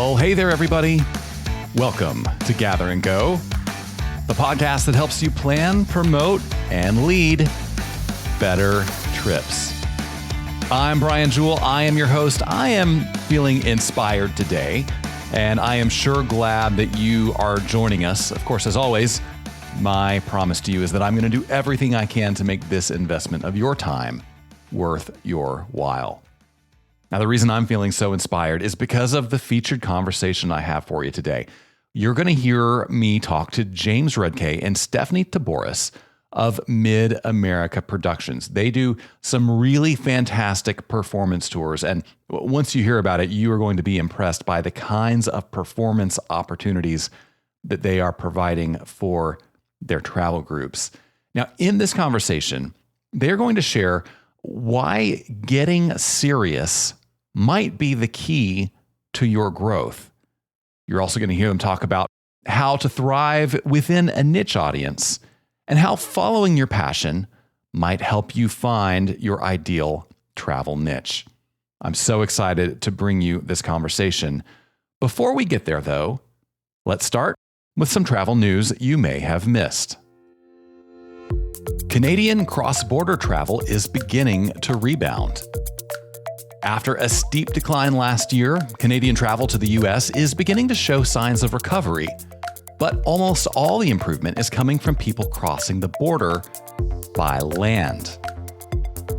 Well, hey there, everybody. Welcome to Gather and Go, the podcast that helps you plan, promote, and lead better trips. I'm Brian Jewell. I am your host. I am feeling inspired today, and I am sure glad that you are joining us. Of course, as always, my promise to you is that I'm going to do everything I can to make this investment of your time worth your while. Now, the reason I'm feeling so inspired is because of the featured conversation I have for you today. You're going to hear me talk to James Redcay and Stephanie Tiboris of MidAmerica Productions. They do some really fantastic performance tours, and once you hear about it, you are going to be impressed by the kinds of performance opportunities that they are providing for their travel groups. Now, in this conversation, they're going to share why getting serious might be the key to your growth. You're also going to hear them talk about how to thrive within a niche audience and how following your passion might help you find your ideal travel niche. I'm so excited to bring you this conversation. Before we get there, though, let's start with some travel news you may have missed. Canadian cross-border travel is beginning to rebound. After a steep decline last year, Canadian travel to the U.S. is beginning to show signs of recovery, but almost all the improvement is coming from people crossing the border by land.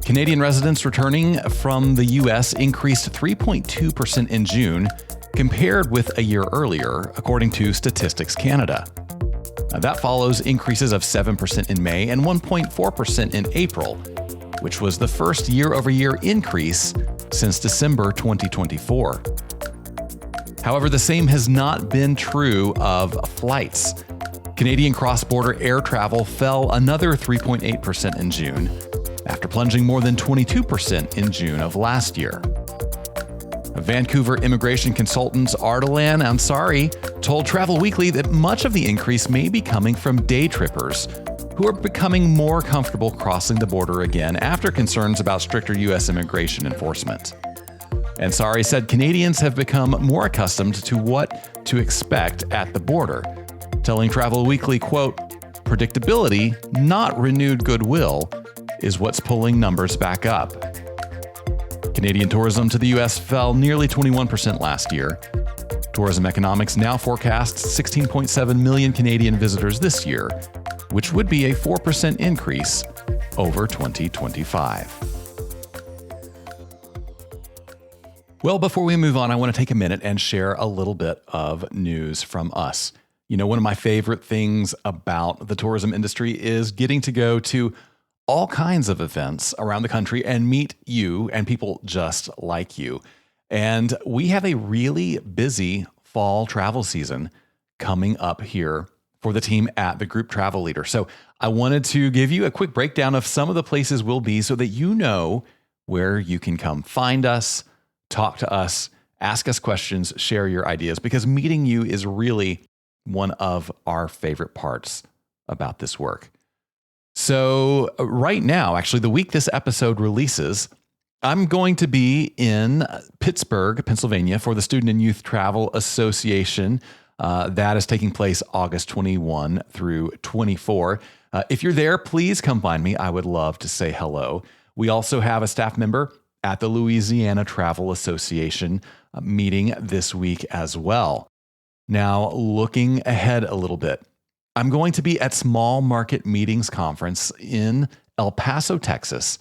Canadian residents returning from the U.S. increased 3.2% in June compared with a year earlier, according to Statistics Canada. Now, that follows increases of 7% in May and 1.4% in April, which was the first year-over-year increase since December 2024. However, the same has not been true of flights. Canadian cross-border air travel fell another 3.8% in June, after plunging more than 22% in June of last year. Vancouver immigration consultant Ardalan Ansari told Travel Weekly that much of the increase may be coming from day trippers who are becoming more comfortable crossing the border again after concerns about stricter U.S. immigration enforcement. Ansari said Canadians have become more accustomed to what to expect at the border, telling Travel Weekly, quote, "Predictability, not renewed goodwill, is what's pulling numbers back up." Canadian tourism to the U.S. fell nearly 21% last year. Tourism Economics now forecasts 16.7 million Canadian visitors this year, which would be a 4% increase over 2025. Well, before we move on, I want to take a minute and share a little bit of news from us. You know, one of my favorite things about the tourism industry is getting to go to all kinds of events around the country and meet you and people just like you. And we have a really busy fall travel season coming up here for the team at the Group Travel Leader. So I wanted to give you a quick breakdown of some of the places we'll be so that you know where you can come find us, talk to us, ask us questions, share your ideas, because meeting you is really one of our favorite parts about this work. So right now, actually, the week this episode releases, I'm going to be in Pittsburgh, Pennsylvania for the Student and Youth Travel Association. That is taking place August 21 through 24. If you're there, please come find me. I would love to say hello. We also have a staff member at the Louisiana Travel Association meeting this week as well. Now, looking ahead a little bit, I'm going to be at Small Market Meetings Conference in El Paso, Texas.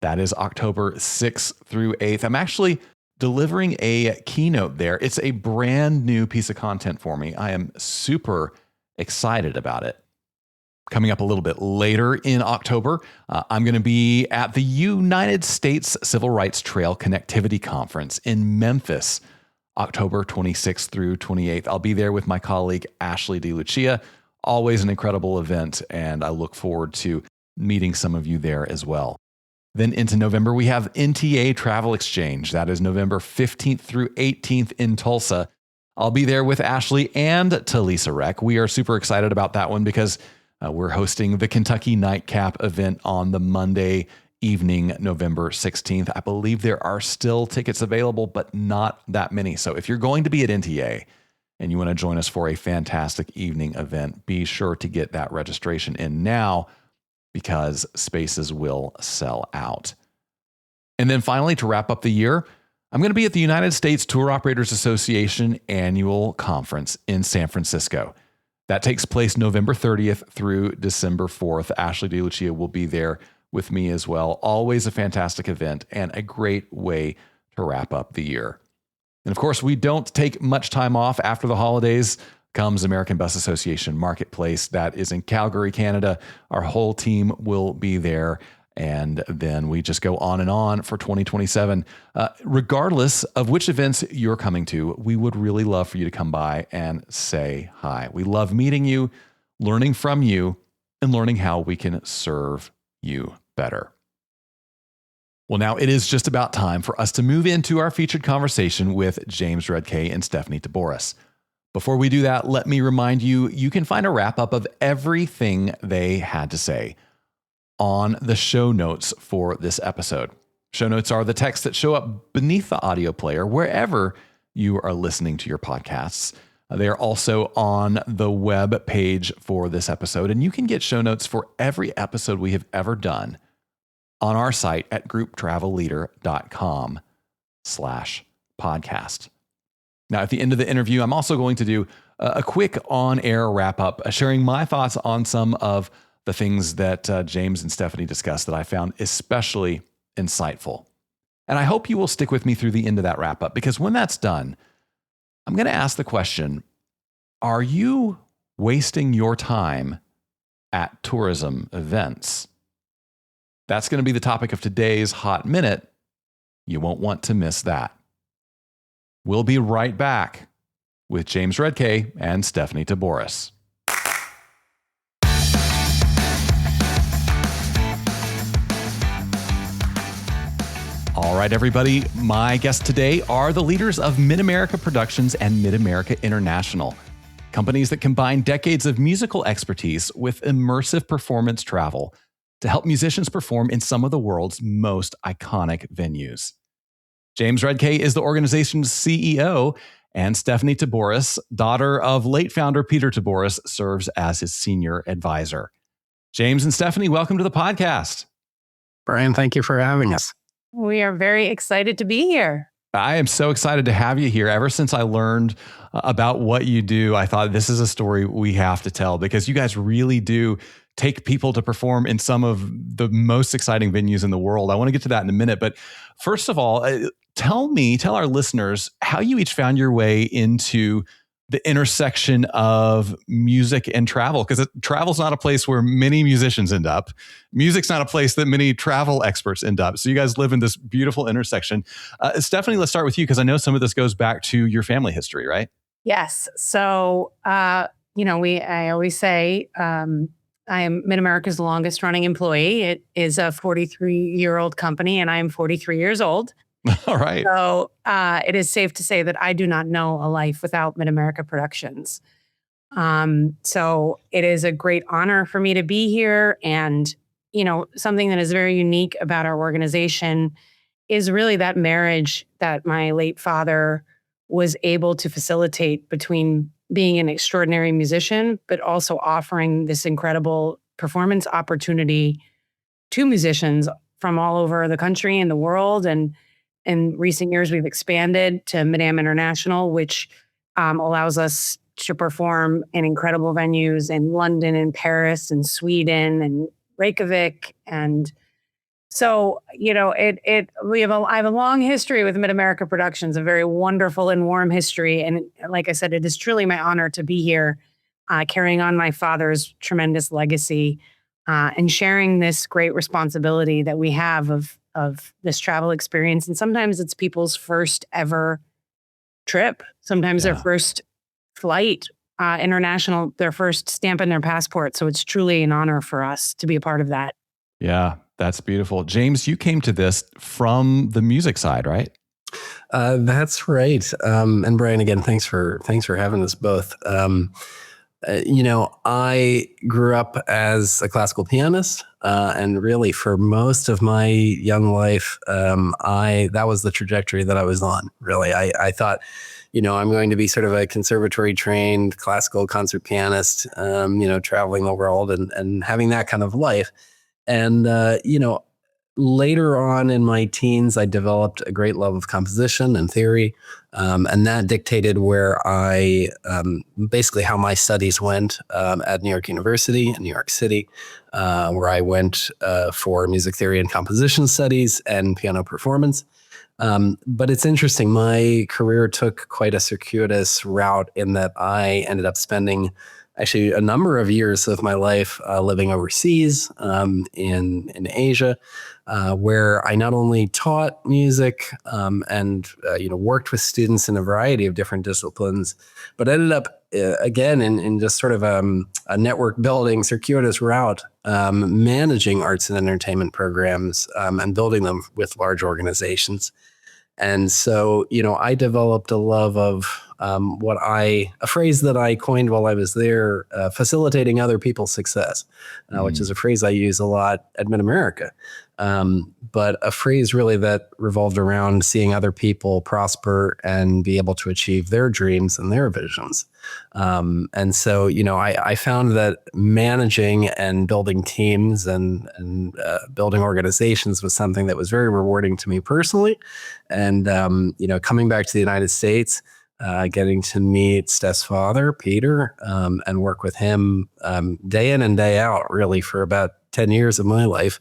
That is October 6th through 8th. I'm actually delivering a keynote there. It's a brand new piece of content for me. I am super excited about it. Coming up a little bit later in October, I'm going to be at the United States Civil Rights Trail Connectivity Conference in Memphis, October 26th through 28th. I'll be there with my colleague, Ashley DeLucia. Always an incredible event, and I look forward to meeting some of you there as well. Then into November, we have NTA Travel Exchange. That is November 15th through 18th in Tulsa. I'll be there with Ashley and Talisa Reck. We are super excited about that one because we're hosting the Kentucky Nightcap event on the Monday evening, November 16th. I believe there are still tickets available, but not that many. So if you're going to be at NTA and you want to join us for a fantastic evening event, be sure to get that registration in now because spaces will sell out. And then finally, to wrap up the year, I'm going to be at the United States Tour Operators Association annual conference in San Francisco. That takes place November 30th through December 4th. Ashley DeLucia will be there with me as well. Always a fantastic event and a great way to wrap up the year. And of course, we don't take much time off after the holidays. Comes American Bus Association Marketplace. That is in Calgary, Canada. Our whole team will be there. And then we just go on and on for 2027. Regardless of which events you're coming to, we would really love for you to come by and say hi. We love meeting you, learning from you, and learning how we can serve you better. Well, now it is just about time for us to move into our featured conversation with James Redcay and Stephanie Tiboris. Before we do that, let me remind you, you can find a wrap-up of everything they had to say on the show notes for this episode. Show notes are the text that show up beneath the audio player wherever you are listening to your podcasts. They are also on the web page for this episode, and you can get show notes for every episode we have ever done on our site at grouptravelleader.com/podcast. Now, at the end of the interview, I'm also going to do a quick on-air wrap-up, sharing my thoughts on some of the things that James and Stephanie discussed that I found especially insightful. And I hope you will stick with me through the end of that wrap-up, because when that's done, I'm going to ask the question, are you wasting your time at tourism events? That's going to be the topic of today's Hot Minute. You won't want to miss that. We'll be right back with James Redcay and Stephanie Tiboris. All right, everybody. My guests today are the leaders of MidAmerica Productions and MidAmerica International, companies that combine decades of musical expertise with immersive performance travel to help musicians perform in some of the world's most iconic venues. James Redcay is the organization's CEO, and Stephanie Tiboris, daughter of late founder Peter Tiboris, serves as his senior advisor. James and Stephanie, welcome to the podcast. Brian, thank you for having us. We are very excited to be here. I am so excited to have you here. Ever since I learned about what you do, I thought this is a story we have to tell, because you guys really do take people to perform in some of the most exciting venues in the world. I want to get to that in a minute. But first of all, tell our listeners how you each found your way into the intersection of music and travel, because travel's not a place where many musicians end up. Music's not a place that many travel experts end up. So you guys live in this beautiful intersection. Stephanie, let's start with you, because I know some of this goes back to your family history, right? Yes. So, I always say I am MidAmerica's longest running employee. It is a 43-year-old company, and I am 43 years old. All right. So it is safe to say that I do not know a life without MidAmerica Productions. So it is a great honor for me to be here. And, something that is very unique about our organization is really that marriage that my late father was able to facilitate between being an extraordinary musician, but also offering this incredible performance opportunity to musicians from all over the country and the world. And in recent years, we've expanded to MidAm International, which allows us to perform in incredible venues in London and Paris and Sweden and Reykjavik. And so, I have a long history with MidAmerica Productions, a very wonderful and warm history. And like I said, it is truly my honor to be here, carrying on my father's tremendous legacy and sharing this great responsibility that we have of this travel experience. And sometimes it's people's first ever trip. Sometimes their first flight, international, their first stamp in their passport. So it's truly an honor for us to be a part of that. Yeah, that's beautiful. James, you came to this from the music side, right? That's right. And Brian, again, thanks for having us both. I grew up as a classical pianist. And really, for most of my young life, that was the trajectory that I was on. Really, I thought, I'm going to be sort of a conservatory trained classical concert pianist, traveling the world and having that kind of life. And, later on in my teens, I developed a great love of composition and theory. And that dictated where basically how my studies went at New York University in New York City, where I went for music theory and composition studies and piano performance. But it's interesting. My career took quite a circuitous route in that I ended up spending actually a number of years of my life living overseas in Asia, where I not only taught music and worked with students in a variety of different disciplines, but ended up again in just sort of a network building circuitous route, managing arts and entertainment programs and building them with large organizations. And so, I developed a love of a phrase that I coined while I was there, facilitating other people's success, which is a phrase I use a lot at MidAmerica. But a phrase really that revolved around seeing other people prosper and be able to achieve their dreams and their visions. And so, I found that managing and building teams and building organizations was something that was very rewarding to me personally. And, coming back to the United States, getting to meet Steph's father, Peter, and work with him day in and day out, really, for about 10 years of my life.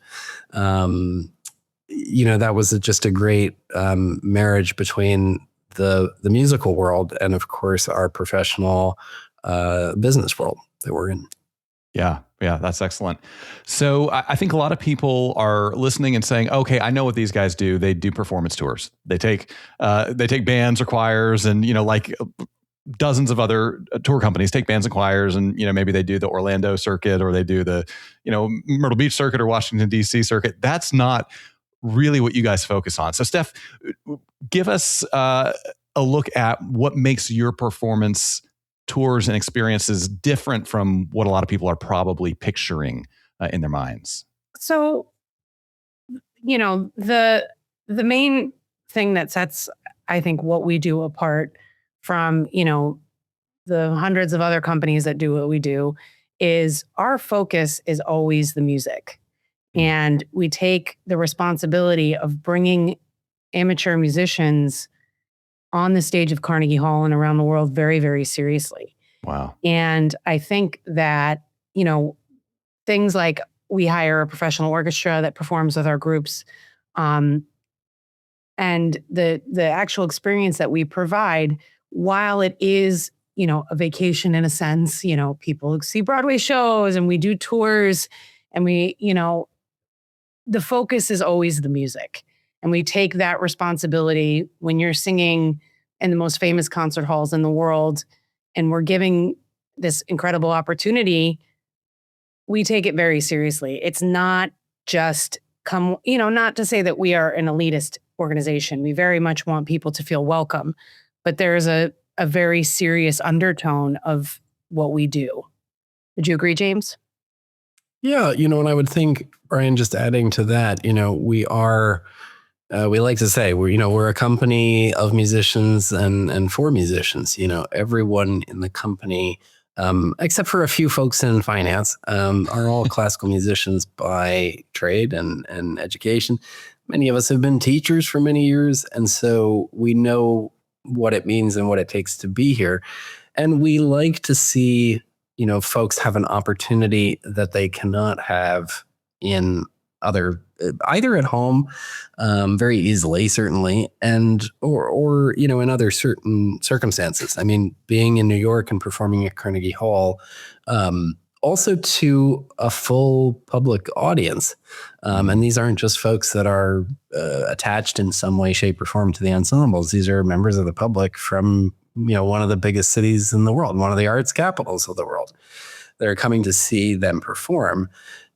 That was just a great marriage between the musical world and, of course, our professional business world that we're in. Yeah, that's excellent. So I think a lot of people are listening and saying, okay, I know what these guys do. They do performance tours. They take bands or choirs and, like dozens of other tour companies take bands and choirs and, maybe they do the Orlando circuit or they do the, Myrtle Beach circuit or Washington, D.C. circuit. That's not really what you guys focus on. So Steph, give us a look at what makes your performance tours and experiences different from what a lot of people are probably picturing in their minds. So, the main thing that sets, I think, what we do apart from, the hundreds of other companies that do what we do is our focus is always the music. And we take the responsibility of bringing amateur musicians on the stage of Carnegie Hall and around the world very, very seriously. Wow. And I think that, things like we hire a professional orchestra that performs with our groups, and the actual experience that we provide, while it is, a vacation in a sense, people see Broadway shows and we do tours and we, the focus is always the music. And we take that responsibility when you're singing in the most famous concert halls in the world and we're giving this incredible opportunity. We take it very seriously. It's not just not to say that we are an elitist organization. We very much want people to feel welcome, but there's a very serious undertone of what we do. Would you agree, James? Yeah, and I would think, Brian, just adding to that, we are, we like to say we're a company of musicians and for musicians. Everyone in the company, except for a few folks in finance, are all classical musicians by trade and education. Many of us have been teachers for many years, and so we know what it means and what it takes to be here. And we like to see folks have an opportunity that they cannot have in either at home, very easily, certainly, and or in other certain circumstances. I mean, being in New York and performing at Carnegie Hall, also to a full public audience. And these aren't just folks that are attached in some way, shape, or form to the ensembles. These are members of the public from one of the biggest cities in the world, one of the arts capitals of the world. They're coming to see them perform.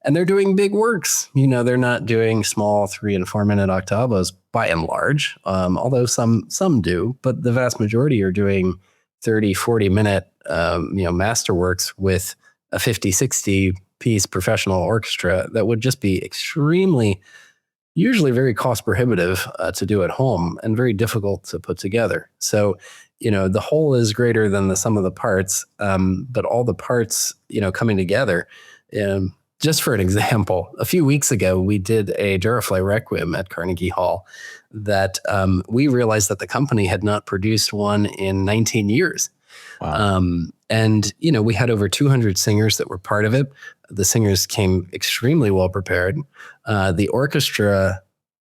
And they're doing big works. They're not doing small 3 and 4 minute octavos by and large, although some do, but the vast majority are doing 30, 40 minute, masterworks with a 50, 60 piece professional orchestra that would just be extremely, usually very cost prohibitive to do at home and very difficult to put together. So, the whole is greater than the sum of the parts, but all the parts, coming together. Just for an example, a few weeks ago, we did a Durafly Requiem at Carnegie Hall that we realized that the company had not produced one in 19 years. Wow. And we had over 200 singers that were part of it. The singers came extremely well prepared. The orchestra,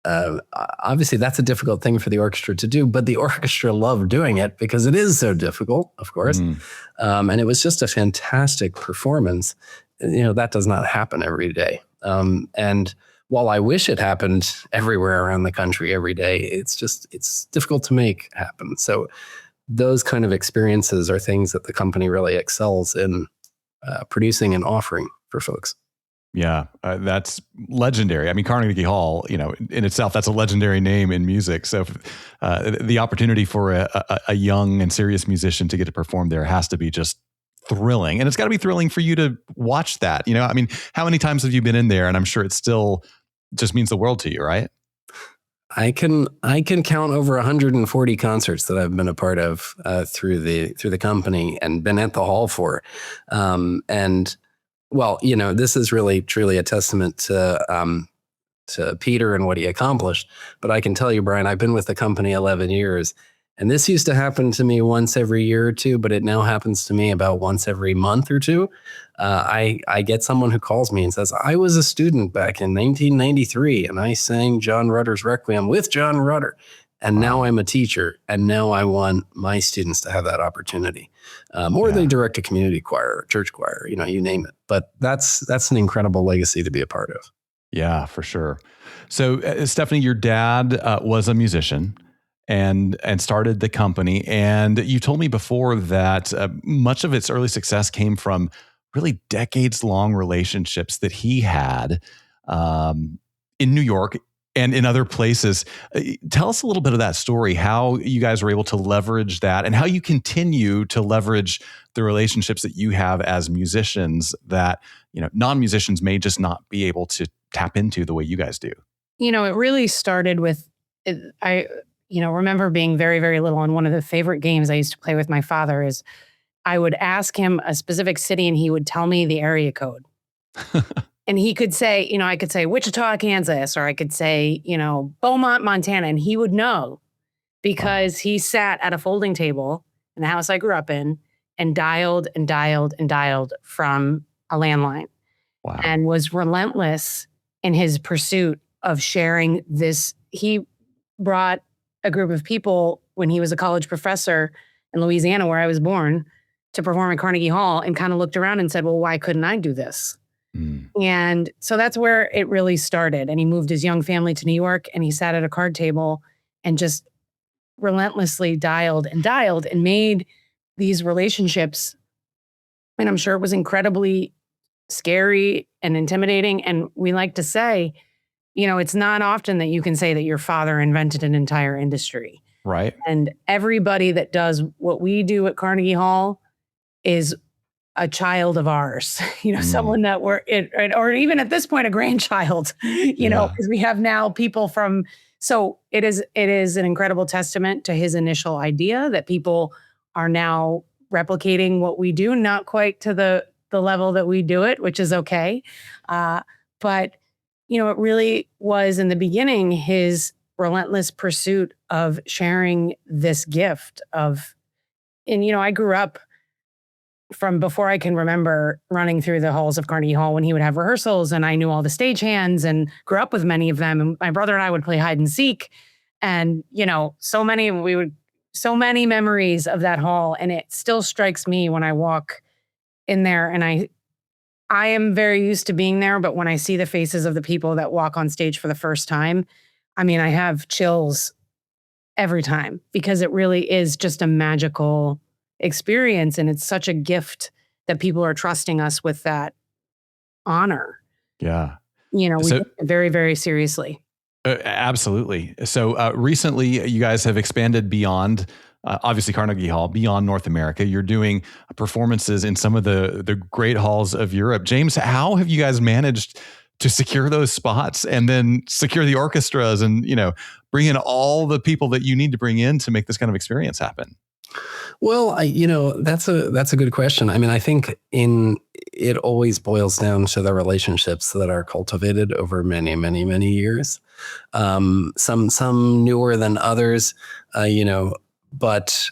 obviously that's a difficult thing for the orchestra to do, but the orchestra loved doing it because it is so difficult, of course. And it was just a fantastic performance. That does not happen every day. And while I wish it happened everywhere around the country every day, it's difficult to make happen. So those kind of experiences are things that the company really excels in producing and offering for folks. Yeah, that's legendary. I mean, Carnegie Hall, in itself, that's a legendary name in music. So the opportunity for a young and serious musician to get to perform there has to be just thrilling. And it's got to be thrilling for you to watch that. I mean, how many times have you been in there? And I'm sure it still just means the world to you, right? I can count over 140 concerts that I've been a part of through the company and been at the hall for. And well, this is really truly a testament to Peter and what he accomplished. But I can tell you, Brian, I've been with the company 11 years. And this used to happen to me once every year or two, but it now happens to me about once every month or two. I get someone who calls me and says, I was a student back in 1993 and I sang John Rutter's Requiem with John Rutter. And now I'm a teacher, and now I want my students to have that opportunity. Or they direct a community choir or church choir, you name it. But that's an incredible legacy to be a part of. Yeah, for sure. So Stephanie, your dad was a musician and started the company. And you told me before that much of its early success came from really decades-long relationships that he had in New York and in other places. Tell us a little bit of that story, how you guys were able to leverage that and how you continue to leverage the relationships that you have as musicians that, non-musicians may just not be able to tap into the way you guys do. It really started with, I remember being very, very little. And one of the favorite games I used to play with my father is I would ask him a specific city and he would tell me the area code. And he could say, I could say Wichita, Kansas, or I could say, Beaumont, Montana. And he would know because he sat at a folding table in the house I grew up in and dialed and dialed and dialed from a landline. Wow. And was relentless in his pursuit of sharing this. He brought a group of people when he was a college professor in Louisiana, where I was born, to perform at Carnegie Hall and kind of looked around and said, well, why couldn't I do this? And so that's where it really started. And he moved his young family to New York and he sat at a card table and just relentlessly dialed and made these relationships. And I'm sure it was incredibly scary and intimidating. And we like to say, it's not often that you can say that your father invented an entire industry. Right. And everybody that does what we do at Carnegie Hall is a child of ours, someone that or even at this point, a grandchild, because we have now people from, so it is an incredible testament to his initial idea that people are now replicating what we do, not quite to the level that we do it, which is okay. But, it really was in the beginning, his relentless pursuit of sharing this gift of, and, I grew up from before I can remember running through the halls of Carnegie Hall when he would have rehearsals, and I knew all the stagehands and grew up with many of them. And my brother and I would play hide and seek, and so many memories of that hall. And it still strikes me when I walk in there, and I am very used to being there, but when I see the faces of the people that walk on stage for the first time, I have chills every time, because it really is just a magical experience. And it's such a gift that people are trusting us with that honor. Yeah. We take it very, very seriously. Absolutely. So recently you guys have expanded beyond obviously Carnegie Hall, beyond North America. You're doing performances in some of the great halls of Europe. James, how have you guys managed to secure those spots and then secure the orchestras and, bring in all the people that you need to bring in to make this kind of experience happen? Well, that's a good question. I mean, I think it always boils down to the relationships that are cultivated over many, many, many years. Some newer than others, but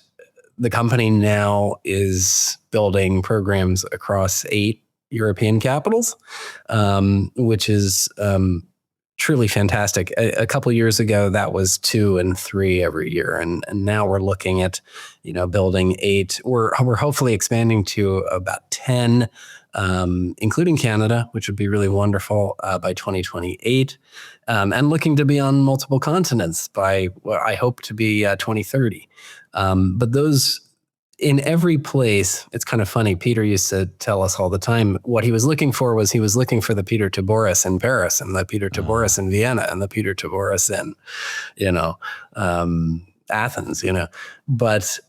the company now is building programs across 8 European capitals, which is truly fantastic. A couple of years ago, that was 2 and 3 every year, and now we're looking at, building 8. We're hopefully expanding to about 10, including Canada, which would be really wonderful by 2028, and looking to be on multiple continents by what I hope to be 2030. But those. In every place, it's kind of funny. Peter used to tell us all the time what he was looking for was he was looking for the Peter Tiboris in Paris and the Peter Tiboris in Vienna and the Peter Tiboris in, Athens, But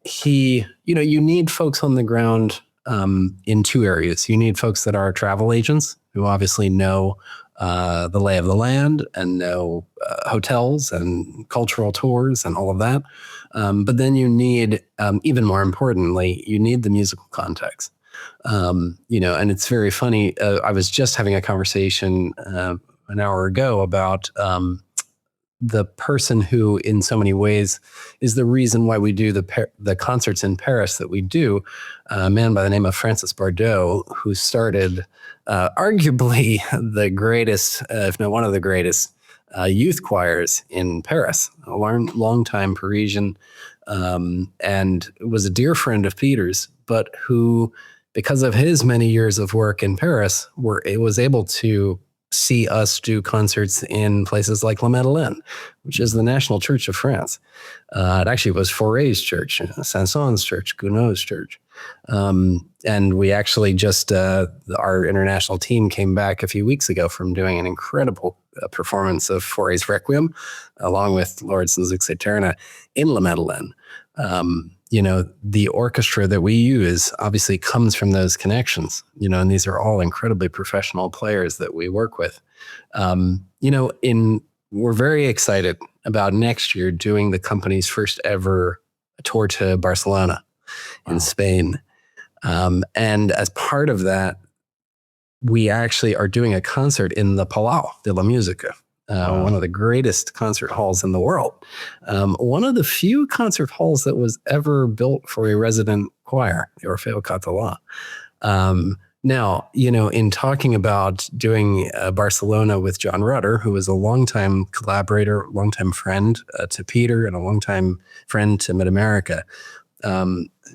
you need folks on the ground in 2 areas. You need folks that are travel agents who obviously know the lay of the land and know hotels and cultural tours and all of that. But then you need, even more importantly, you need the musical context. And it's very funny. I was just having a conversation an hour ago about the person who, in so many ways, is the reason why we do the concerts in Paris that we do. A man by the name of Francis Bardot, who started arguably the greatest, if not one of the greatest, youth choirs in Paris, a long-time Parisian, and was a dear friend of Peter's, but who, because of his many years of work in Paris, was able to see us do concerts in places like La Madeleine, which is the national church of France. It actually was Fauré's church, Saint-Saëns church, Gounod's church. And we actually just, our international team came back a few weeks ago from doing an incredible performance of Fauré's Requiem, along with Lauridsen's Zix Aeterna in La Madeleine. The orchestra that we use obviously comes from those connections, and these are all incredibly professional players that we work with. We're very excited about next year doing the company's first ever tour to Barcelona in Spain. And as part of that, we actually are doing a concert in the Palau de la Música, one of the greatest concert halls in the world. One of the few concert halls that was ever built for a resident choir, the Orfeo Català. Now, in talking about doing Barcelona with John Rutter, who was a longtime collaborator, longtime friend to Peter, and a longtime friend to MidAmerica,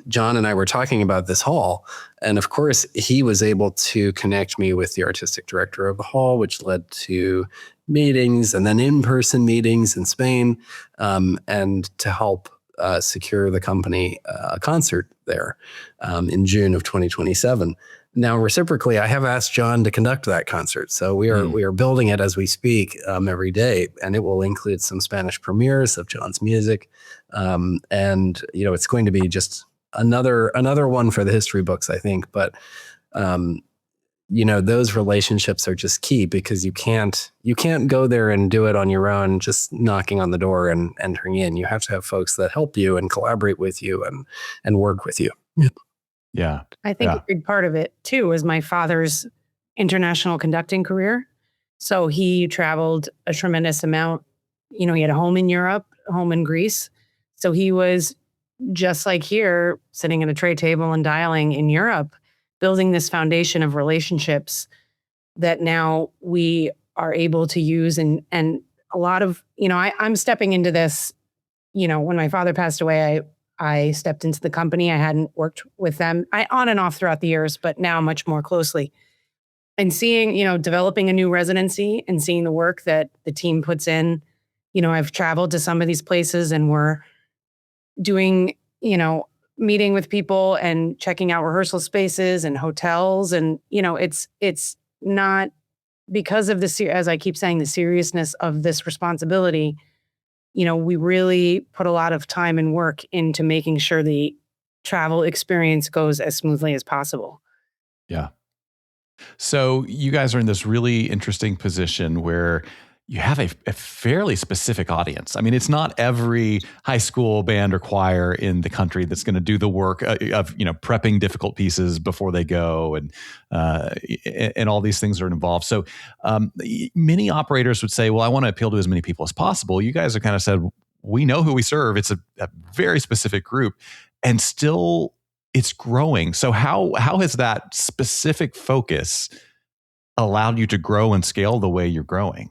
John and I were talking about this hall, and of course, he was able to connect me with the artistic director of the hall, which led to meetings and then in-person meetings in Spain, and to help secure the company a concert there in June of 2027. Now, reciprocally, I have asked John to conduct that concert. So we are building it as we speak every day, and it will include some Spanish premieres of John's music. And, it's going to be just another one for the history books, I think. But, those relationships are just key because you can't go there and do it on your own, just knocking on the door and entering in. You have to have folks that help you and collaborate with you and work with you. Yeah. I think a big part of it too was my father's international conducting career. So he traveled a tremendous amount. He had a home in Europe, a home in Greece. So he was just like here, sitting at a tray table and dialing in Europe, building this foundation of relationships that now we are able to use. And a lot of, I'm stepping into this, when my father passed away, I stepped into the company. I hadn't worked with them on and off throughout the years, but now much more closely. And seeing, developing a new residency and seeing the work that the team puts in. I've traveled to some of these places and we're doing, meeting with people and checking out rehearsal spaces and hotels. And, it's not because of as I keep saying, the seriousness of this responsibility. we really put a lot of time and work into making sure the travel experience goes as smoothly as possible. Yeah. So you guys are in this really interesting position where you have a fairly specific audience. I mean, it's not every high school band or choir in the country that's going to do the work of prepping difficult pieces before they go, and all these things are involved. So many operators would say, "Well, I want to appeal to as many people as possible." You guys have kind of said, "We know who we serve. It's a very specific group, and still." It's growing. So how has that specific focus allowed you to grow and scale the way you're growing?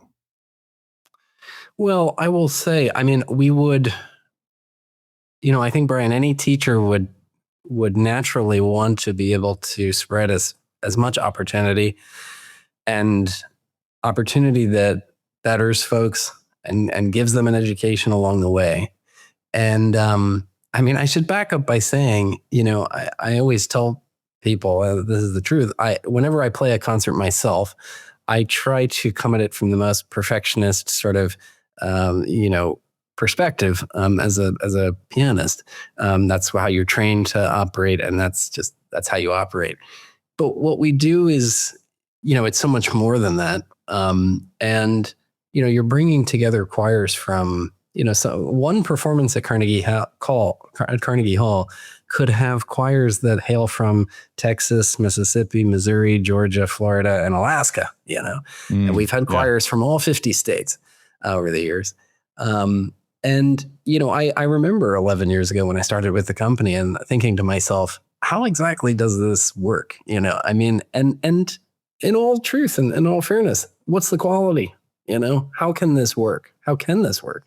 Well, I will say, I mean, we would, I think, Brian, any teacher would naturally want to be able to spread as much opportunity that betters folks and gives them an education along the way. And I mean, I should back up by saying, I always tell people, this is the truth. Whenever I play a concert myself, I try to come at it from the most perfectionist sort of, perspective as a pianist. That's how you're trained to operate, and that's how you operate. But what we do is, it's so much more than that. And you're bringing together choirs from. So one performance at Carnegie Hall could have choirs that hail from Texas, Mississippi, Missouri, Georgia, Florida, and Alaska, and we've had choirs from all 50 states over the years. And I remember 11 years ago when I started with the company and thinking to myself, how exactly does this work? I mean, and in all truth and in all fairness, what's the quality? How can this work? How can this work?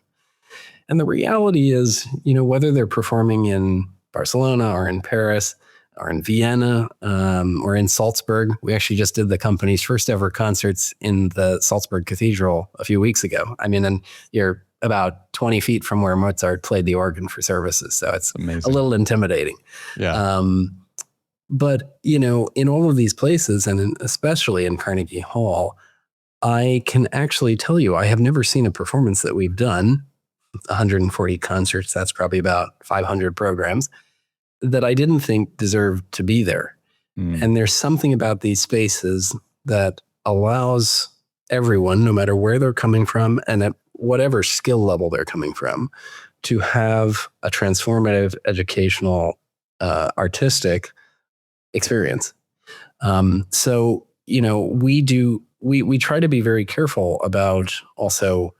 And the reality is, whether they're performing in Barcelona or in Paris or in Vienna or in Salzburg, we actually just did the company's first ever concerts in the Salzburg Cathedral a few weeks ago. I mean, and you're about 20 feet from where Mozart played the organ for services. So it's amazing. A little intimidating. Yeah. But, in all of these places, and especially in Carnegie Hall, I can actually tell you, I have never seen a performance that we've done, 140 concerts, that's probably about 500 programs, that I didn't think deserved to be there. And there's something about these spaces that allows everyone, no matter where they're coming from and at whatever skill level they're coming from, to have a transformative, educational, artistic experience. So, we try to be very careful about also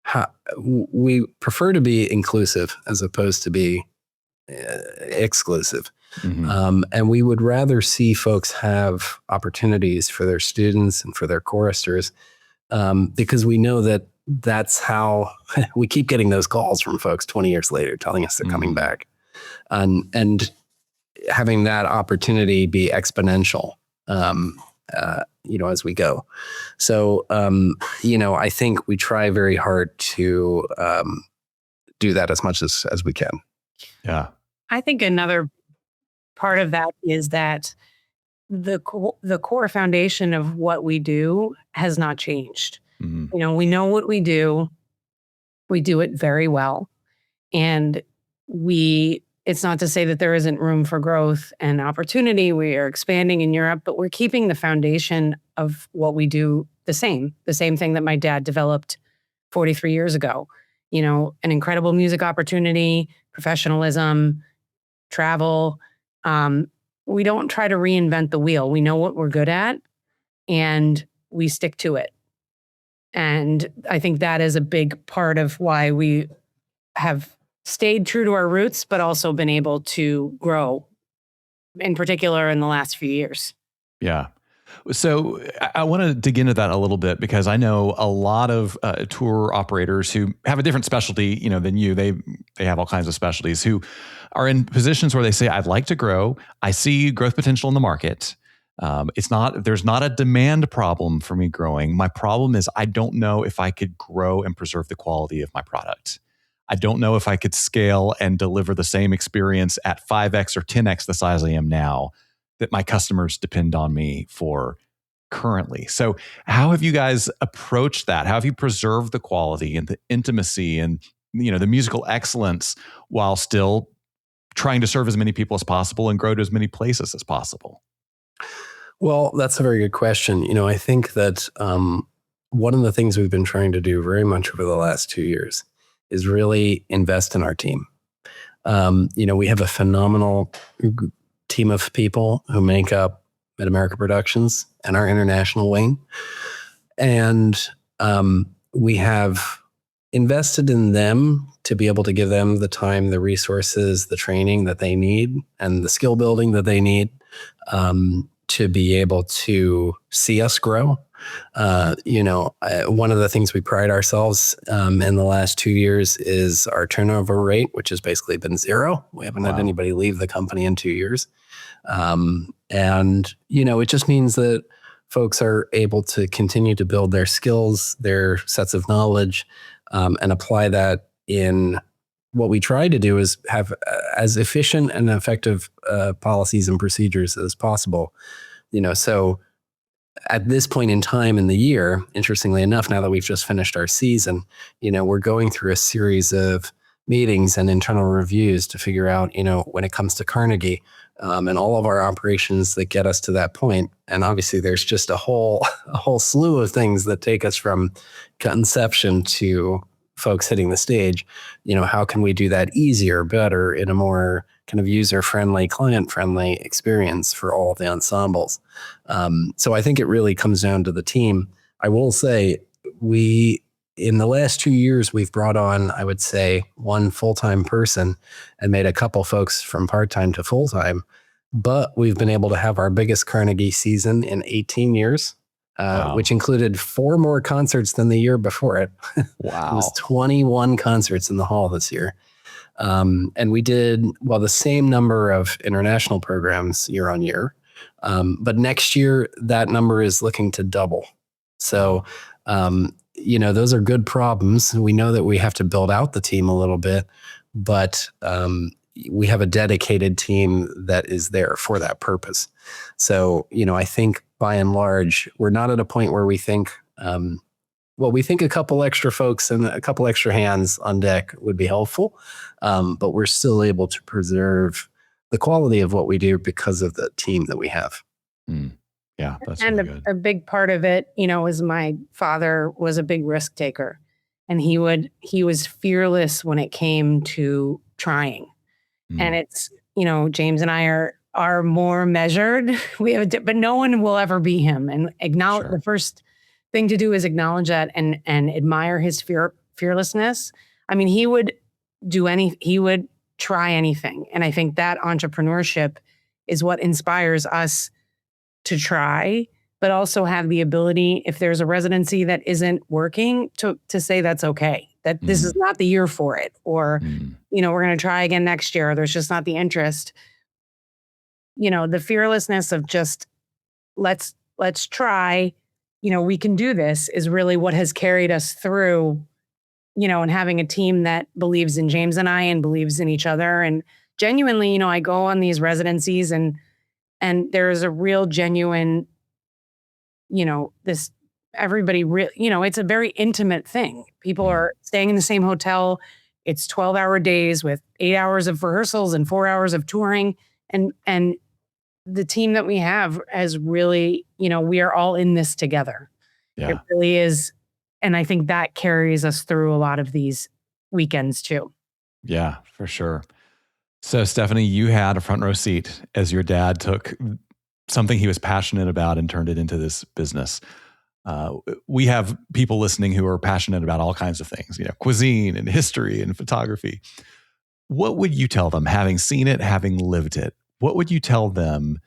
how we prefer to be inclusive as opposed to be exclusive. Mm-hmm. And we would rather see folks have opportunities for their students and for their choristers, because we know that that's how we keep getting those calls from folks 20 years later telling us they're coming back, and having that opportunity be exponential, as we go. So, I think we try very hard to do that as much as we can. Yeah. I think another part of that is that the core foundation of what we do has not changed. Mm-hmm. We know what we do it very well. And it's not to say that there isn't room for growth and opportunity. We are expanding in Europe, but we're keeping the foundation of what we do the same thing that my dad developed 43 years ago. An incredible music opportunity, professionalism, travel. We don't try to reinvent the wheel. We know what we're good at and we stick to it. And I think that is a big part of why we have stayed true to our roots, but also been able to grow, in particular in the last few years. Yeah. So I want to dig into that a little bit, because I know a lot of tour operators who have a different specialty, than you. They have all kinds of specialties, who are in positions where they say, I'd like to grow. I see growth potential in the market. There's not a demand problem for me growing. My problem is I don't know if I could grow and preserve the quality of my product. I don't know if I could scale and deliver the same experience at 5x or 10x the size I am now that my customers depend on me for currently. So how have you guys approached that? How have you preserved the quality and the intimacy and the musical excellence while still trying to serve as many people as possible and grow to as many places as possible? Well, that's a very good question. I think that one of the things we've been trying to do very much over the last 2 years is really invest in our team. We have a phenomenal team of people who make up MidAmerica Productions and our international wing. And we have invested in them to be able to give them the time, the resources, the training that they need, and the skill building that they need to be able to see us grow. One of the things we pride ourselves in the last 2 years is our turnover rate, which has basically been zero. We haven't had anybody leave the company in 2 years. It just means that folks are able to continue to build their skills, their sets of knowledge, and apply that in what we try to do is have as efficient and effective policies and procedures as possible. So at this point in time in the year, interestingly enough, now that we've just finished our season, we're going through a series of meetings and internal reviews to figure out, when it comes to Carnegie and all of our operations that get us to that point. And obviously there's just a whole slew of things that take us from conception to folks hitting the stage. How can we do that easier, better, in a more kind of user-friendly, client-friendly experience for all of the ensembles? So I think it really comes down to the team. I will say in the last 2 years, we've brought on, I would say, one full-time person and made a couple folks from part-time to full-time. But we've been able to have our biggest Carnegie season in 18 years, which included 4 more concerts than the year before it. Wow. It was 21 concerts in the hall this year. And we did, the same number of international programs year on year. But next year, that number is looking to double. So, those are good problems. We know that we have to build out the team a little bit, but we have a dedicated team that is there for that purpose. So, I think by and large, we're not at a point where we think, we think a couple extra folks and a couple extra hands on deck would be helpful, but we're still able to preserve the quality of what we do because of the team that we have. Yeah, that's and really good. A big part of it, is my father was a big risk taker, and he was fearless when it came to trying. And it's, James and I are more measured. But no one will ever be him. And acknowledge the first thing to do is acknowledge that and admire his fearlessness. I mean, he would try anything. And I think that entrepreneurship is what inspires us to try, but also have the ability, if there's a residency that isn't working, to say that's okay, that this is not the year for it, or, we're going to try again next year, or there's just not the interest. The fearlessness of just let's try, we can do this is really what has carried us through, and having a team that believes in James and I and believes in each other. And genuinely, I go on these residencies and there is a real genuine, everybody, it's a very intimate thing. People are staying in the same hotel. It's 12-hour days with 8 hours of rehearsals and 4 hours of touring. And the team that we have has really, we are all in this together. Yeah. It really is. And I think that carries us through a lot of these weekends too. Yeah, for sure. So Stephanie, you had a front row seat as your dad took something he was passionate about and turned it into this business. We have people listening who are passionate about all kinds of things, cuisine and history and photography. What would you tell them, having seen it, having lived it? What would you tell them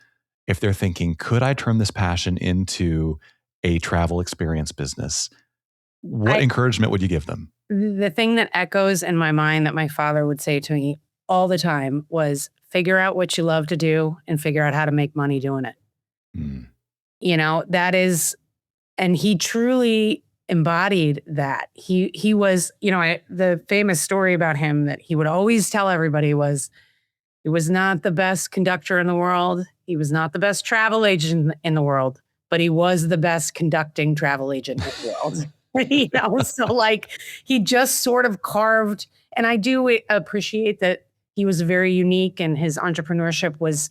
if they're thinking, could I turn this passion into a travel experience business? What encouragement would you give them? The thing that echoes in my mind that my father would say to me all the time was, figure out what you love to do and figure out how to make money doing it. That is, and he truly embodied that. He was, the famous story about him that he would always tell everybody was, he was not the best conductor in the world. He was not the best travel agent in the world, but he was the best conducting travel agent in the world. So he just sort of carved And I do appreciate that he was very unique and his entrepreneurship was,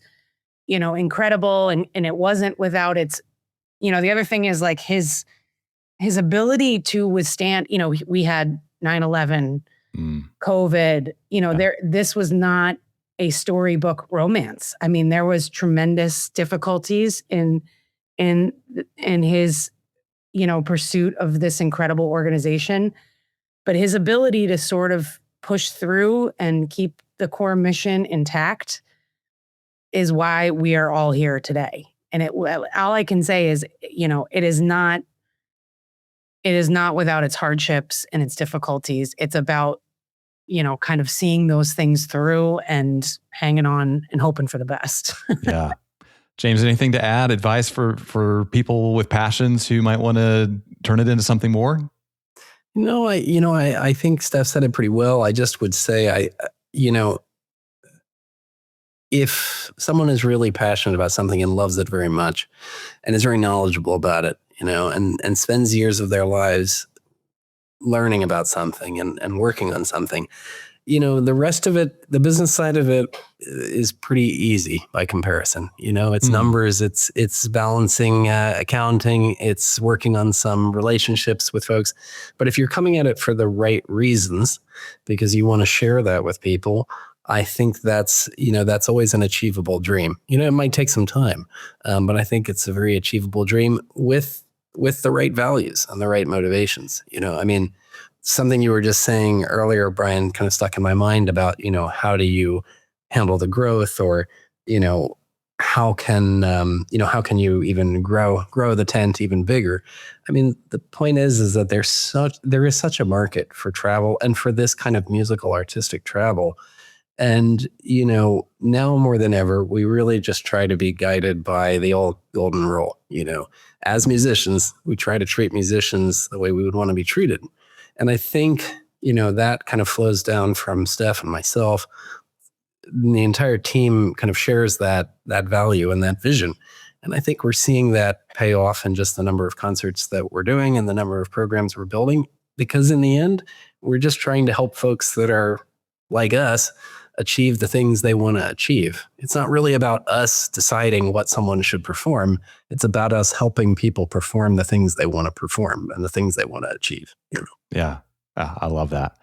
incredible. And it wasn't without its, the other thing is like his ability to withstand, we had 9/11, COVID, this was not a storybook romance. I mean, there was tremendous difficulties in his, pursuit of this incredible organization, but his ability to sort of push through and keep the core mission intact is why we are all here today. And all I can say is, it is not without its hardships and its difficulties. It's about, kind of seeing those things through and hanging on and hoping for the best. Yeah. James, anything to add? Advice for people with passions who might want to turn it into something more? No, I think Steph said it pretty well. I just would say, if someone is really passionate about something and loves it very much and is very knowledgeable about it, and spends years of their lives learning about something and working on something, the rest of it, the business side of it is pretty easy by comparison. It's numbers, it's balancing accounting, it's working on some relationships with folks. But if you're coming at it for the right reasons, because you want to share that with people, I think that's always an achievable dream. It might take some time, but I think it's a very achievable dream with the right values and the right motivations. Something you were just saying earlier, Brian, kind of stuck in my mind about, how do you handle the growth, or, how can you even grow the tent even bigger? The point is that there is such a market for travel and for this kind of musical artistic travel. And, now more than ever, we really just try to be guided by the old golden rule. As musicians, we try to treat musicians the way we would want to be treated. And I think, that kind of flows down from Steph and myself. The entire team kind of shares that value and that vision. And I think we're seeing that pay off in just the number of concerts that we're doing and the number of programs we're building. Because in the end, we're just trying to help folks that are like us achieve the things they want to achieve. It's not really about us deciding what someone should perform. It's about us helping people perform the things they want to perform and the things they want to achieve. Yeah, I love that.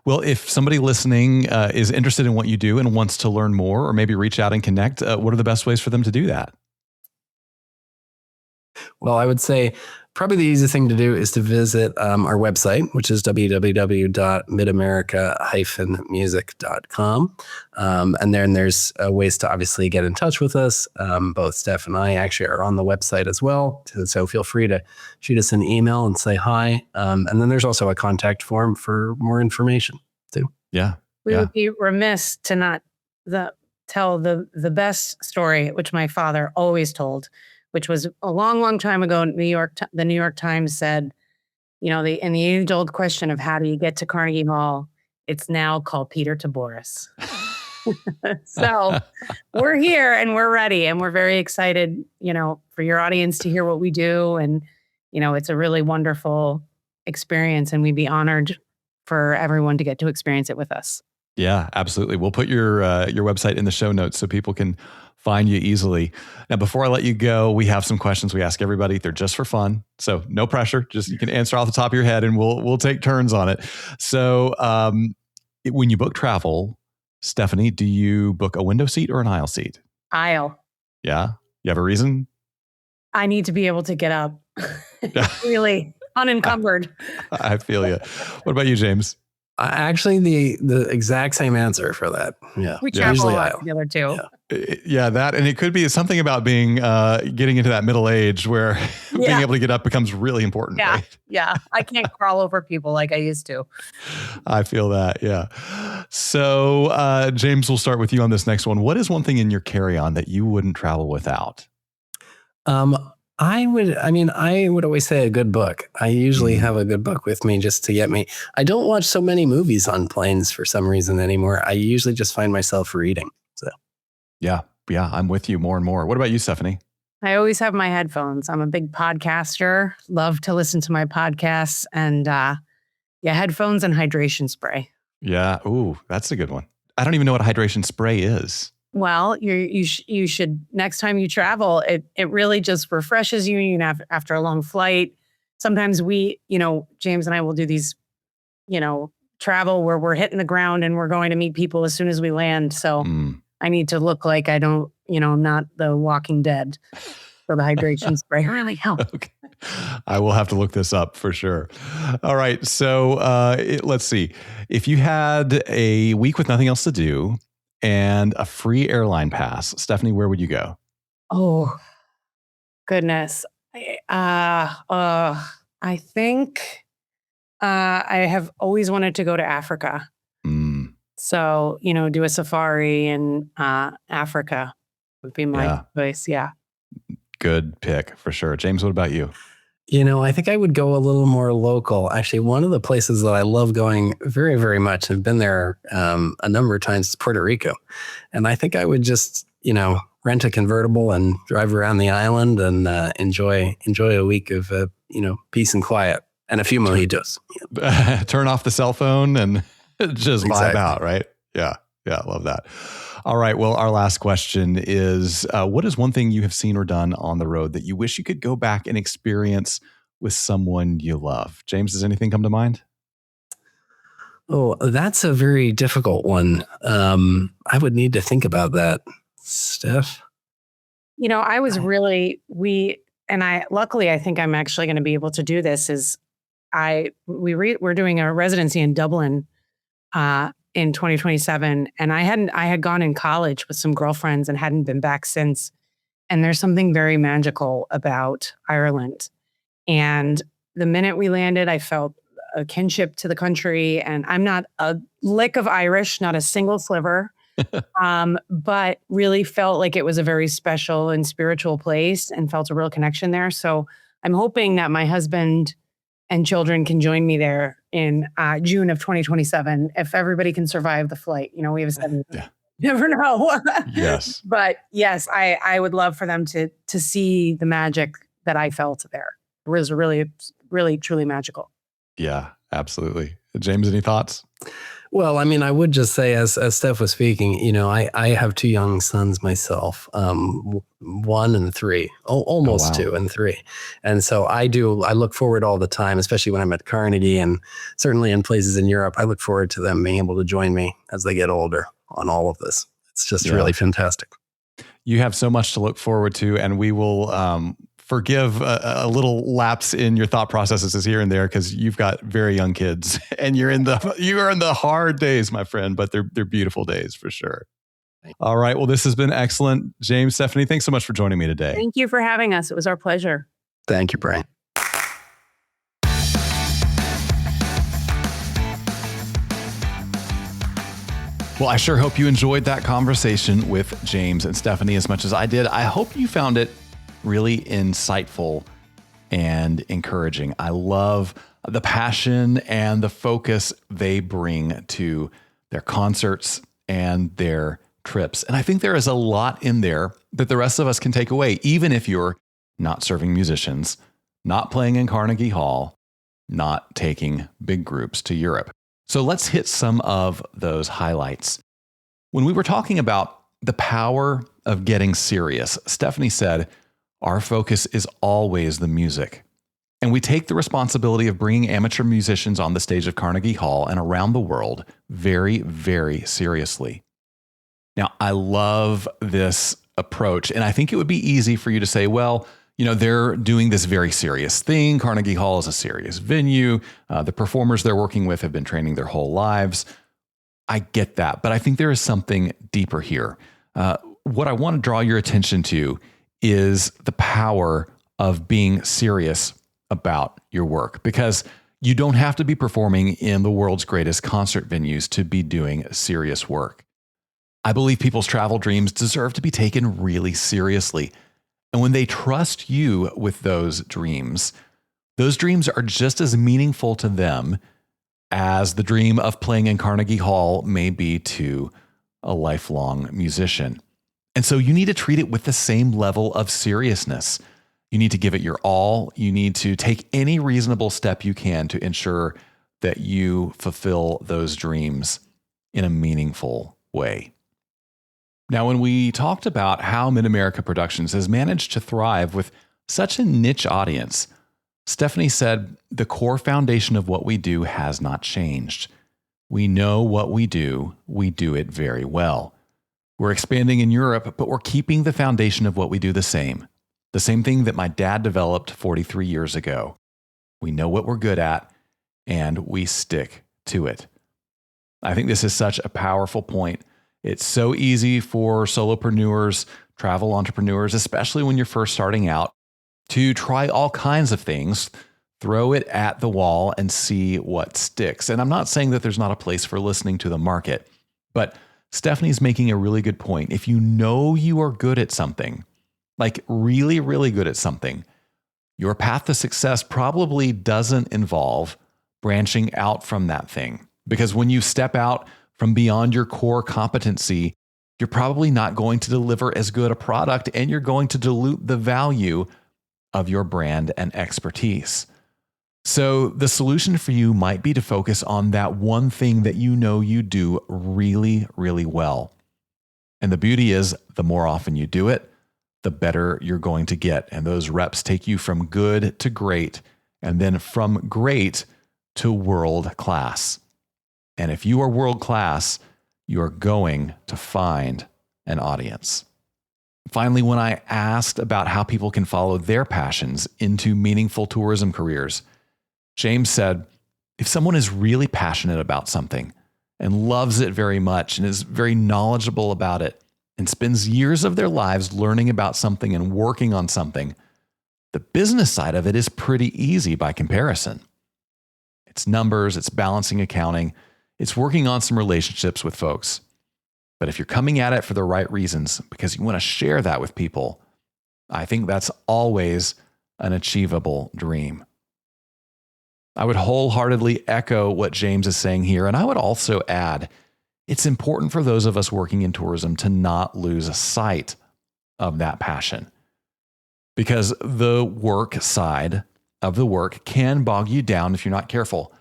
Well, if somebody listening is interested in what you do and wants to learn more, or maybe reach out and connect, what are the best ways for them to do that? Well, I would say probably the easiest thing to do is to visit our website, which is www.midamerica-music.com. And then there's ways to obviously get in touch with us. Both Steph and I actually are on the website as well. So feel free to shoot us an email and say hi. And then there's also a contact form for more information too. Yeah. We would be remiss to not tell the best story, which my father always told, which was a long, long time ago. The New York Times said, in the age-old question of how do you get to Carnegie Hall, it's now called Peter Tiboris. So we're here and we're ready and we're very excited, for your audience to hear what we do. And, it's a really wonderful experience and we'd be honored for everyone to get to experience it with us. Yeah, absolutely. We'll put your website in the show notes so people can find you easily. Now, before I let you go, we have some questions we ask everybody. They're just for fun. So no pressure. Just you can answer off the top of your head and we'll take turns on it. So when you book travel, Stephanie, do you book a window seat or an aisle seat? Aisle. Yeah. You have a reason? I need to be able to get up. Really unencumbered. I feel you. What about you, James? Actually, the exact same answer for that. Yeah, we travel a lot together too. Yeah, that, and it could be something about being getting into that middle age where being able to get up becomes really important. Yeah, right? Yeah. I can't crawl over people like I used to. I feel that. Yeah. So, James, we'll start with you on this next one. What is one thing in your carry-on that you wouldn't travel without? I would always say a good book. I usually have a good book with me just to get me. I don't watch so many movies on planes for some reason anymore. I usually just find myself reading. So, yeah, I'm with you more and more. What about you, Stephanie? I always have my headphones. I'm a big podcaster. Love to listen to my podcasts and headphones and hydration spray. Yeah. Ooh, that's a good one. I don't even know what a hydration spray is. Well, you should next time you travel, it really just refreshes you. You know, after a long flight. Sometimes James and I will do these, travel where we're hitting the ground and we're going to meet people as soon as we land. So I need to look like I don't, I'm not the Walking Dead. So the hydration spray really helps. Okay. I will have to look this up for sure. All right. So let's see. If you had a week with nothing else to do and a free airline pass, Stephanie, where would you go? Oh, goodness. I think I have always wanted to go to Africa. So, do a safari in Africa would be my choice. Yeah. Good pick for sure. James, what about you? I think I would go a little more local. Actually, one of the places that I love going very, very much, I've been there a number of times, is Puerto Rico. And I think I would just, rent a convertible and drive around the island and enjoy a week of, peace and quiet and a few mojitos. Turn off the cell phone and just vibe out, right? Yeah. Yeah. I love that. All right. Well, our last question is, what is one thing you have seen or done on the road that you wish you could go back and experience with someone you love? James, does anything come to mind? Oh, that's a very difficult one. I would need to think about that. Steph? I was luckily, I think I'm actually going to be able to do this we're doing a residency in Dublin, in 2027. And I had gone in college with some girlfriends and hadn't been back since. And there's something very magical about Ireland. And the minute we landed, I felt a kinship to the country. And I'm not a lick of Irish, not a single sliver, but really felt like it was a very special and spiritual place and felt a real connection there. So I'm hoping that my husband and children can join me there in June of 2027. If everybody can survive the flight, we have a 7 year. Never know. Yes. But yes, I would love for them to see the magic that I felt there. It was really, really, truly magical. Yeah, absolutely. James, any thoughts? Well, I mean, I would just say, as Steph was speaking, I have 2 young sons myself, 1 and 3, almost 2 and 3. And so I look forward all the time, especially when I'm at Carnegie and certainly in places in Europe. I look forward to them being able to join me as they get older on all of this. It's just really fantastic. You have so much to look forward to, and we will forgive a little lapse in your thought processes here and there because you've got very young kids and you are in the hard days, my friend, but they're beautiful days for sure. All right. Well, this has been excellent. James, Stephanie, thanks so much for joining me today. Thank you for having us. It was our pleasure. Thank you, Brian. Well, I sure hope you enjoyed that conversation with James and Stephanie as much as I did. I hope you found it really insightful and encouraging. I love the passion and the focus they bring to their concerts and their trips. And I think there is a lot in there that the rest of us can take away, even if you're not serving musicians, not playing in Carnegie Hall, not taking big groups to Europe. So let's hit some of those highlights. When we were talking about the power of getting serious, Stephanie said, our focus is always the music. And we take the responsibility of bringing amateur musicians on the stage of Carnegie Hall and around the world very, very seriously. Now, I love this approach, and I think it would be easy for you to say, well, they're doing this very serious thing. Carnegie Hall is a serious venue. The performers they're working with have been training their whole lives. I get that, but I think there is something deeper here. What I want to draw your attention to is the power of being serious about your work, because you don't have to be performing in the world's greatest concert venues to be doing serious work. I believe people's travel dreams deserve to be taken really seriously. And when they trust you with those dreams are just as meaningful to them as the dream of playing in Carnegie Hall may be to a lifelong musician. And so you need to treat it with the same level of seriousness. You need to give it your all. You need to take any reasonable step you can to ensure that you fulfill those dreams in a meaningful way. Now, when we talked about how MidAmerica Productions has managed to thrive with such a niche audience, Stephanie said, the core foundation of what we do has not changed. We know what we do it very well. We're expanding in Europe, but we're keeping the foundation of what we do the same. The same thing that my dad developed 43 years ago. We know what we're good at, and we stick to it. I think this is such a powerful point. It's so easy for solopreneurs, travel entrepreneurs, especially when you're first starting out, to try all kinds of things, throw it at the wall and see what sticks. And I'm not saying that there's not a place for listening to the market, but Stephanie's making a really good point. If you know you are good at something, like really, really good at something, your path to success probably doesn't involve branching out from that thing. Because when you step out from beyond your core competency, you're probably not going to deliver as good a product, and you're going to dilute the value of your brand and expertise. So the solution for you might be to focus on that one thing that you know you do really, really well. And the beauty is, the more often you do it, the better you're going to get. And those reps take you from good to great, and then from great to world class. And if you are world class, you are going to find an audience. Finally, when I asked about how people can follow their passions into meaningful tourism careers, James said, if someone is really passionate about something and loves it very much and is very knowledgeable about it and spends years of their lives learning about something and working on something, the business side of it is pretty easy by comparison. It's numbers, it's balancing accounting, it's working on some relationships with folks. But if you're coming at it for the right reasons, because you want to share that with people, I think that's always an achievable dream. I would wholeheartedly echo what James is saying here, and I would also add, it's important for those of us working in tourism to not lose sight of that passion. Because the work side of the work can bog you down if you're not careful.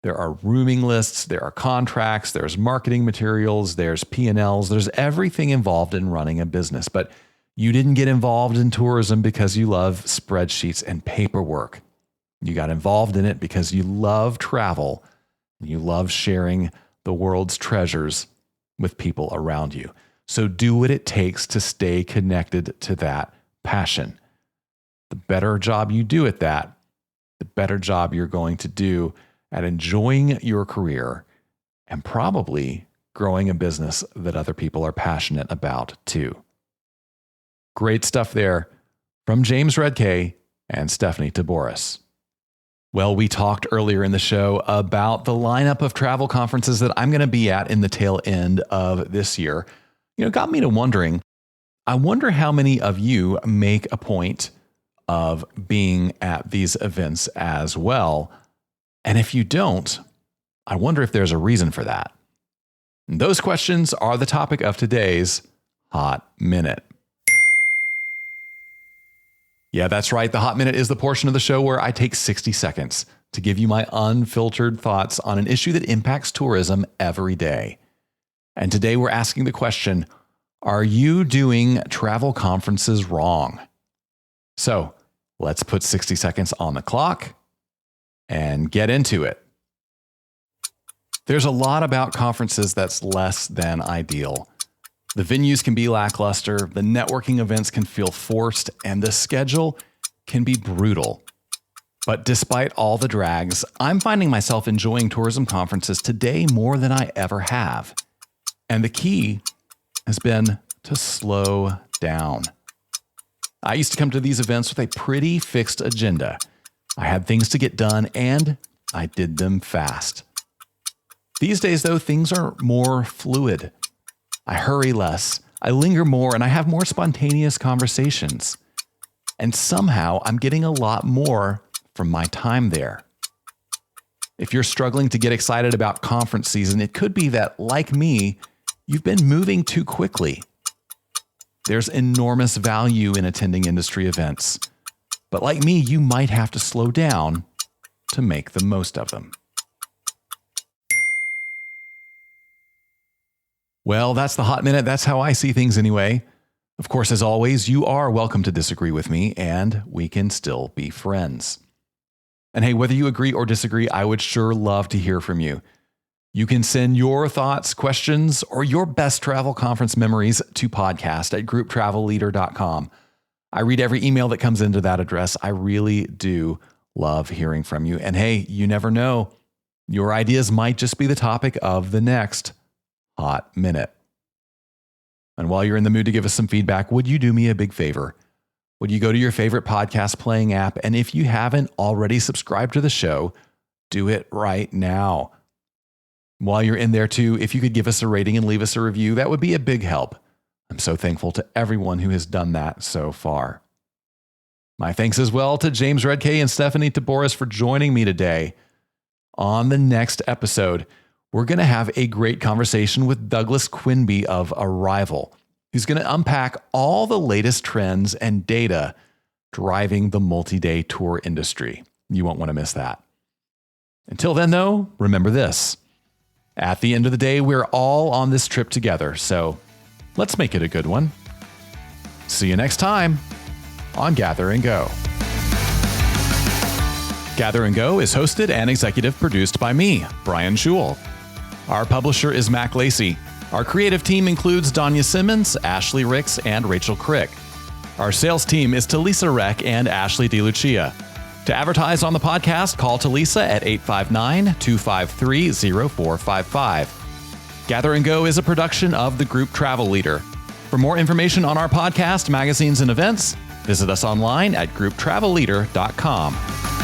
There are rooming lists, there are contracts, there's marketing materials, there's P&Ls, there's everything involved in running a business. But you didn't get involved in tourism because you love spreadsheets and paperwork. You got involved in it because you love travel and you love sharing the world's treasures with people around you. So do what it takes to stay connected to that passion. The better job you do at that, the better job you're going to do at enjoying your career and probably growing a business that other people are passionate about too. Great stuff there from James Redcay and Stephanie Tiboris. Well, we talked earlier in the show about the lineup of travel conferences that I'm going to be at in the tail end of this year. Got me to wondering, I wonder how many of you make a point of being at these events as well. And if you don't, I wonder if there's a reason for that. And those questions are the topic of today's Hot Minute. Yeah, that's right. The Hot Minute is the portion of the show where I take 60 seconds to give you my unfiltered thoughts on an issue that impacts tourism every day. And today we're asking the question, are you doing travel conferences wrong? So let's put 60 seconds on the clock and get into it. There's a lot about conferences that's less than ideal. The venues can be lackluster, the networking events can feel forced, and the schedule can be brutal. But despite all the drags, I'm finding myself enjoying tourism conferences today more than I ever have. And the key has been to slow down. I used to come to these events with a pretty fixed agenda. I had things to get done, and I did them fast. These days, though, things are more fluid. I hurry less, I linger more, and I have more spontaneous conversations. And somehow, I'm getting a lot more from my time there. If you're struggling to get excited about conference season, it could be that, like me, you've been moving too quickly. There's enormous value in attending industry events. But like me, you might have to slow down to make the most of them. Well, that's the Hot Minute. That's how I see things anyway. Of course, as always, you are welcome to disagree with me, and we can still be friends. And hey, whether you agree or disagree, I would sure love to hear from you. You can send your thoughts, questions, or your best travel conference memories to podcast@grouptravelleader.com. I read every email that comes into that address. I really do love hearing from you. And hey, you never know. Your ideas might just be the topic of the next Hot Minute. And while you're in the mood to give us some feedback, would you do me a big favor? Would you go to your favorite podcast playing app? And if you haven't already subscribed to the show, do it right now. While you're in there too, if you could give us a rating and leave us a review, that would be a big help. I'm so thankful to everyone who has done that so far. My thanks as well to James Redcay and Stephanie Tiboris for joining me today. On the next episode, we're going to have a great conversation with Douglas Quinby of Arrival, who's going to unpack all the latest trends and data driving the multi-day tour industry. You won't want to miss that. Until then, though, remember this. At the end of the day, we're all on this trip together, so let's make it a good one. See you next time on Gather and Go. Gather and Go is hosted and executive produced by me, Brian Schul. Our publisher is Mac Lacey. Our creative team includes Danya Simmons, Ashley Ricks, and Rachel Crick. Our sales team is Talisa Reck and Ashley DeLucia. To advertise on the podcast, call Talisa at 859-253-0455. Gather and Go is a production of the Group Travel Leader. For more information on our podcast, magazines, and events, visit us online at grouptravelleader.com.